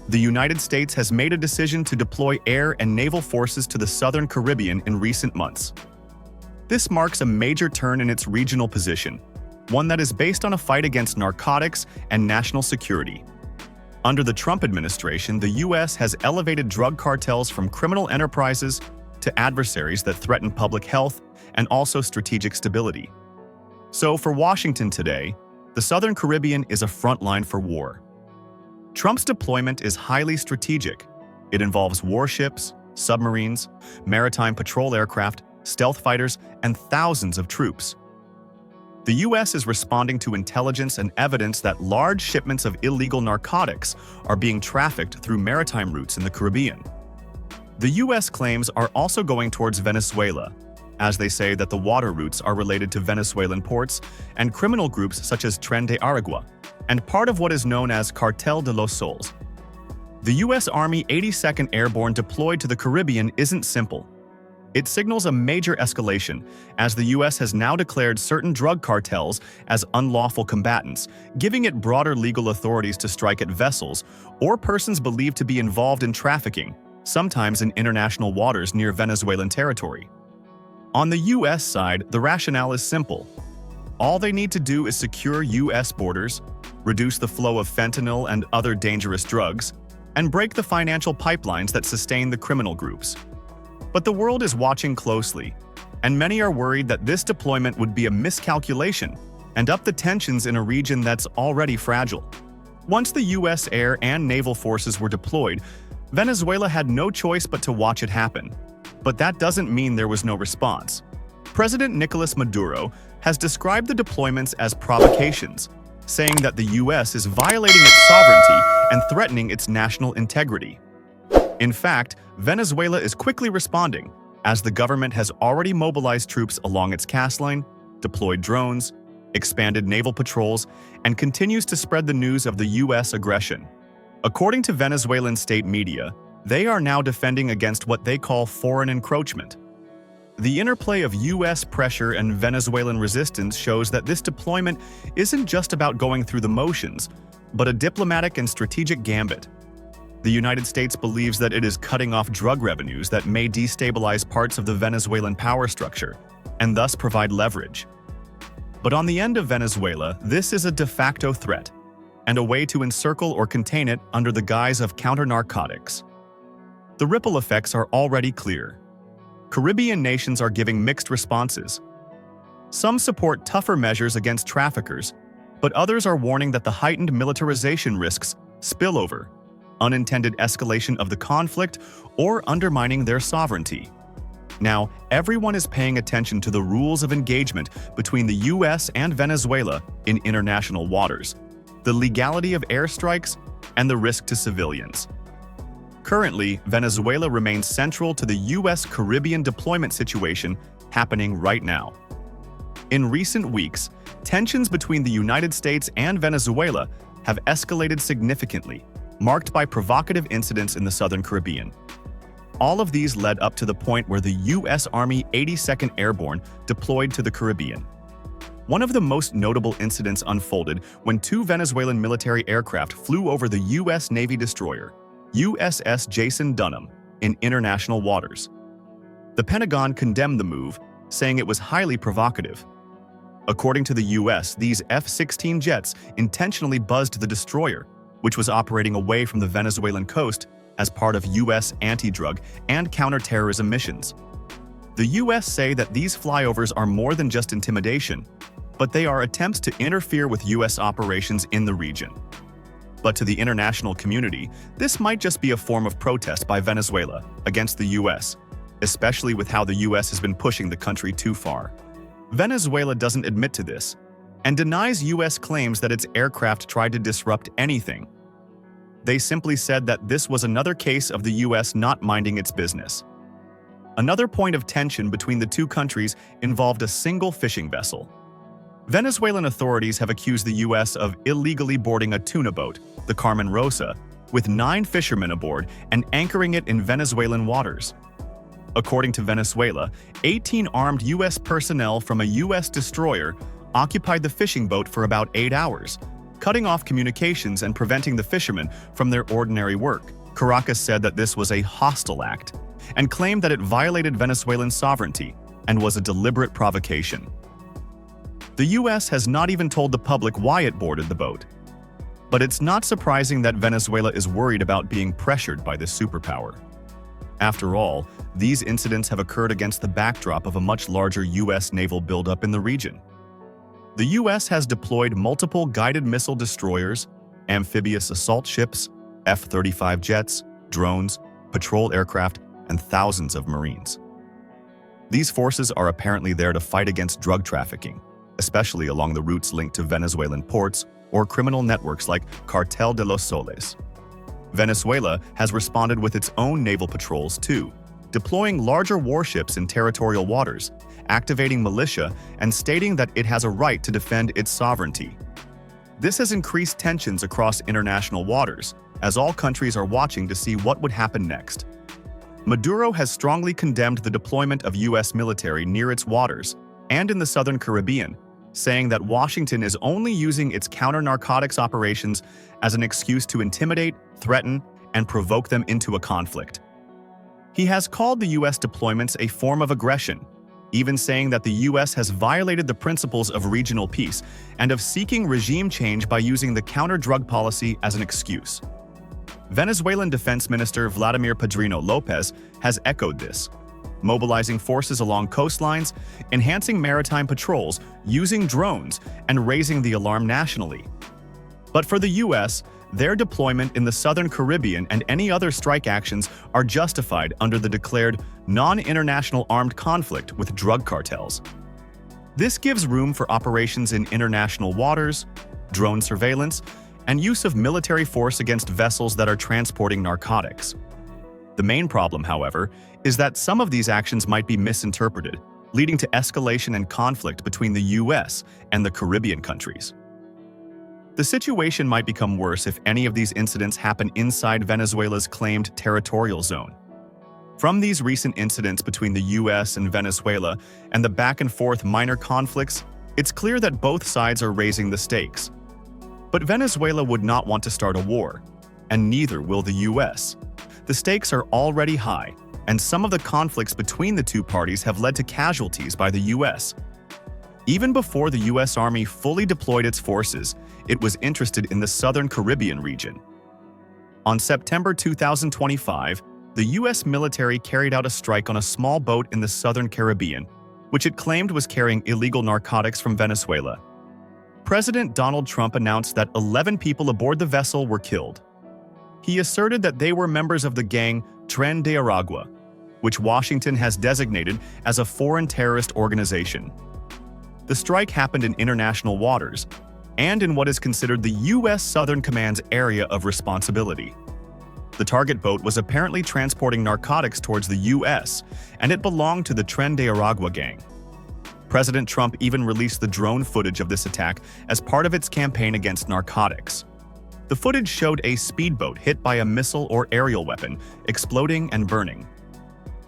The United States has made a decision to deploy air and naval forces to the southern Caribbean in recent months. This marks a major turn in its regional position, one that is based on a fight against narcotics and national security. Under the Trump administration, the U.S. has elevated drug cartels from criminal enterprises to adversaries that threaten public health and also strategic stability. So for Washington today, the Southern Caribbean is a front line for war. Trump's deployment is highly strategic. It involves warships, submarines, maritime patrol aircraft, stealth fighters, and thousands of troops. The U.S. is responding to intelligence and evidence that large shipments of illegal narcotics are being trafficked through maritime routes in the Caribbean. The U.S. claims are also going towards Venezuela, as they say that the water routes are related to Venezuelan ports and criminal groups such as Tren de Aragua, and part of what is known as Cartel de los Soles. The U.S. Army 82nd Airborne deployed to the Caribbean isn't simple. It signals a major escalation, as the U.S. has now declared certain drug cartels as unlawful combatants, giving it broader legal authorities to strike at vessels or persons believed to be involved in trafficking, sometimes in international waters near Venezuelan territory. On the U.S. side, the rationale is simple. All they need to do is secure U.S. borders, reduce the flow of fentanyl and other dangerous drugs, and break the financial pipelines that sustain the criminal groups. But the world is watching closely, and many are worried that this deployment would be a miscalculation and up the tensions in a region that's already fragile. Once the U.S. air and naval forces were deployed, Venezuela had no choice but to watch it happen. But that doesn't mean there was no response. President Nicolas Maduro has described the deployments as provocations, saying that the U.S. is violating its sovereignty and threatening its national integrity. In fact, Venezuela is quickly responding, as the government has already mobilized troops along its coastline, deployed drones, expanded naval patrols, and continues to spread the news of the U.S. aggression. According to Venezuelan state media, they are now defending against what they call foreign encroachment. The interplay of U.S. pressure and Venezuelan resistance shows that this deployment isn't just about going through the motions, but a diplomatic and strategic gambit. The United States believes that it is cutting off drug revenues that may destabilize parts of the Venezuelan power structure, and thus provide leverage. But on the end of Venezuela, this is a de facto threat, and a way to encircle or contain it under the guise of counter-narcotics. The ripple effects are already clear. Caribbean nations are giving mixed responses. Some support tougher measures against traffickers, but others are warning that the heightened militarization risks spillover, unintended escalation of the conflict, or undermining their sovereignty. Now, everyone is paying attention to the rules of engagement between the U.S. and Venezuela in international waters, the legality of airstrikes, and the risk to civilians. Currently, Venezuela remains central to the U.S. Caribbean deployment situation happening right now. In recent weeks, tensions between the United States and Venezuela have escalated significantly, marked by provocative incidents in the Southern Caribbean. All of these led up to the point where the U.S. Army 82nd Airborne deployed to the Caribbean. One of the most notable incidents unfolded when two Venezuelan military aircraft flew over the U.S. Navy destroyer, USS Jason Dunham, in international waters. The Pentagon condemned the move, saying it was highly provocative. According to the U.S., these F-16 jets intentionally buzzed the destroyer, which was operating away from the Venezuelan coast as part of U.S. anti-drug and counter-terrorism missions. The U.S. say that these flyovers are more than just intimidation, but they are attempts to interfere with U.S. operations in the region. But to the international community, this might just be a form of protest by Venezuela against the U.S., especially with how the U.S. has been pushing the country too far. Venezuela doesn't admit to this, and denies U.S. claims that its aircraft tried to disrupt anything. They simply said that this was another case of the U.S. not minding its business. Another point of tension between the two countries involved a single fishing vessel. Venezuelan authorities have accused the U.S. of illegally boarding a tuna boat, the Carmen Rosa, with 9 fishermen aboard and anchoring it in Venezuelan waters. According to Venezuela, 18 armed U.S. personnel from a U.S. destroyer occupied the fishing boat for about 8 hours, cutting off communications and preventing the fishermen from their ordinary work. Caracas said that this was a hostile act and claimed that it violated Venezuelan sovereignty and was a deliberate provocation. The U.S. has not even told the public why it boarded the boat. But it's not surprising that Venezuela is worried about being pressured by this superpower. After all, these incidents have occurred against the backdrop of a much larger U.S. naval buildup in the region. The U.S. has deployed multiple guided missile destroyers, amphibious assault ships, F-35 jets, drones, patrol aircraft, and thousands of Marines. These forces are apparently there to fight against drug trafficking, especially along the routes linked to Venezuelan ports or criminal networks like Cartel de los Soles. Venezuela has responded with its own naval patrols too, deploying larger warships in territorial waters, activating militia, and stating that it has a right to defend its sovereignty. This has increased tensions across international waters, as all countries are watching to see what would happen next. Maduro has strongly condemned the deployment of U.S. military near its waters and in the southern Caribbean, saying that Washington is only using its counter-narcotics operations as an excuse to intimidate, threaten, and provoke them into a conflict. He has called the U.S. deployments a form of aggression, even saying that the U.S. has violated the principles of regional peace and of seeking regime change by using the counter-drug policy as an excuse. Venezuelan Defense Minister Vladimir Padrino Lopez has echoed this, mobilizing forces along coastlines, enhancing maritime patrols, using drones, and raising the alarm nationally. But for the U.S., their deployment in the southern Caribbean and any other strike actions are justified under the declared non-international armed conflict with drug cartels. This gives room for operations in international waters, drone surveillance, and use of military force against vessels that are transporting narcotics. The main problem, however, is that some of these actions might be misinterpreted, leading to escalation and conflict between the U.S. and the Caribbean countries. The situation might become worse if any of these incidents happen inside Venezuela's claimed territorial zone. From these recent incidents between the U.S. and Venezuela and the back-and-forth minor conflicts, it's clear that both sides are raising the stakes. But Venezuela would not want to start a war, and neither will the U.S. The stakes are already high, and some of the conflicts between the two parties have led to casualties by the U.S. Even before the U.S. Army fully deployed its forces, it was interested in the southern Caribbean region. On September 2025, the U.S. military carried out a strike on a small boat in the southern Caribbean, which it claimed was carrying illegal narcotics from Venezuela. President Donald Trump announced that 11 people aboard the vessel were killed. He asserted that they were members of the gang Tren de Aragua, which Washington has designated as a foreign terrorist organization. The strike happened in international waters and in what is considered the U.S. Southern Command's area of responsibility. The target boat was apparently transporting narcotics towards the U.S., and it belonged to the Tren de Aragua gang. President Trump even released the drone footage of this attack as part of its campaign against narcotics. The footage showed a speedboat hit by a missile or aerial weapon, exploding and burning.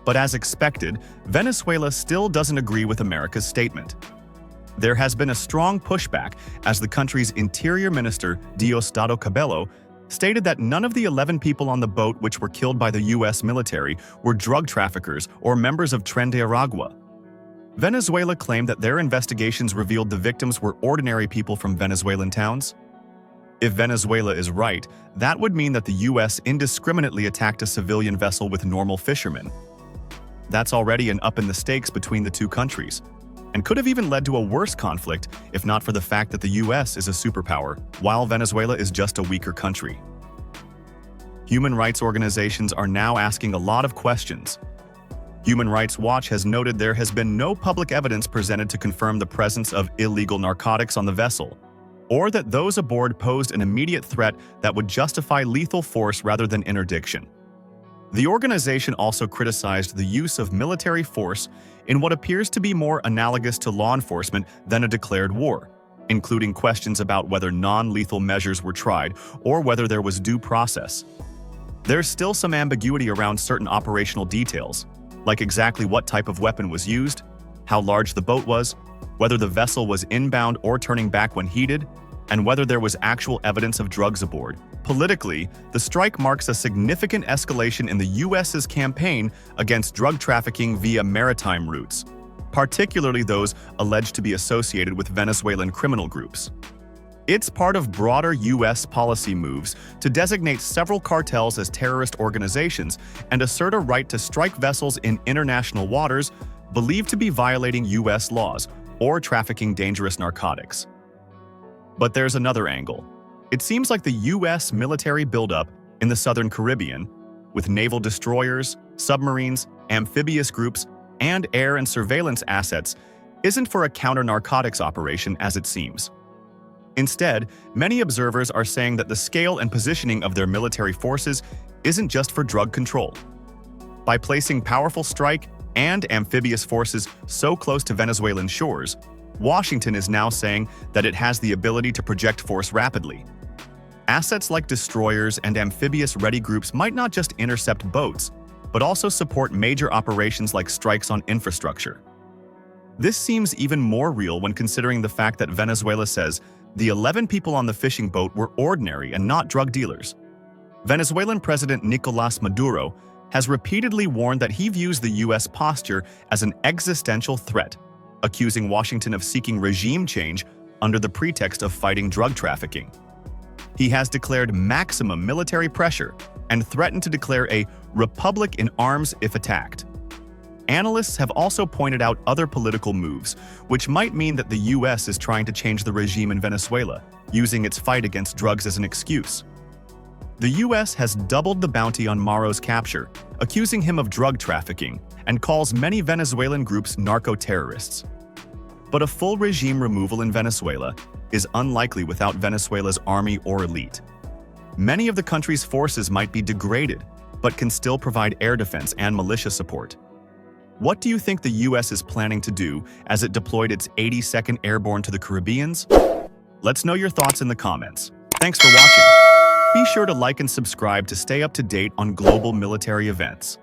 But as expected, Venezuela still doesn't agree with America's statement. There has been a strong pushback as the country's Interior Minister, Diosdado Cabello, stated that none of the 11 people on the boat which were killed by the U.S. military were drug traffickers or members of Tren de Aragua. Venezuela claimed that their investigations revealed the victims were ordinary people from Venezuelan towns. If Venezuela is right, that would mean that the U.S. indiscriminately attacked a civilian vessel with normal fishermen. That's already an up in the stakes between the two countries, and could have even led to a worse conflict if not for the fact that the U.S. is a superpower, while Venezuela is just a weaker country. Human rights organizations are now asking a lot of questions. Human Rights Watch has noted there has been no public evidence presented to confirm the presence of illegal narcotics on the vessel, or that those aboard posed an immediate threat that would justify lethal force rather than interdiction. The organization also criticized the use of military force in what appears to be more analogous to law enforcement than a declared war, including questions about whether non-lethal measures were tried or whether there was due process. There's still some ambiguity around certain operational details, like exactly what type of weapon was used, how large the boat was, whether the vessel was inbound or turning back when heated, and whether there was actual evidence of drugs aboard. Politically, the strike marks a significant escalation in the U.S.'s campaign against drug trafficking via maritime routes, particularly those alleged to be associated with Venezuelan criminal groups. It's part of broader U.S. policy moves to designate several cartels as terrorist organizations and assert a right to strike vessels in international waters believed to be violating U.S. laws or trafficking dangerous narcotics. But there's another angle. It seems like the U.S. military buildup in the Southern Caribbean, with naval destroyers, submarines, amphibious groups, and air and surveillance assets, isn't for a counter-narcotics operation as it seems. Instead, many observers are saying that the scale and positioning of their military forces isn't just for drug control. By placing powerful strike and amphibious forces so close to Venezuelan shores, Washington is now saying that it has the ability to project force rapidly. Assets like destroyers and amphibious-ready groups might not just intercept boats, but also support major operations like strikes on infrastructure. This seems even more real when considering the fact that Venezuela says the 11 people on the fishing boat were ordinary and not drug dealers. Venezuelan President Nicolás Maduro has repeatedly warned that he views the U.S. posture as an existential threat, accusing Washington of seeking regime change under the pretext of fighting drug trafficking. He has declared maximum military pressure and threatened to declare a republic in arms if attacked. Analysts have also pointed out other political moves, which might mean that the U.S. is trying to change the regime in Venezuela, using its fight against drugs as an excuse. The U.S. has doubled the bounty on Maro's capture, accusing him of drug trafficking, and calls many Venezuelan groups narco-terrorists. But a full regime removal in Venezuela is unlikely without Venezuela's army or elite. Many of the country's forces might be degraded, but can still provide air defense and militia support. What do you think the U.S. is planning to do as it deployed its 82nd Airborne to the Caribbeans? Let's know your thoughts in the comments. Thanks for watching. Be sure to like and subscribe to stay up to date on global military events.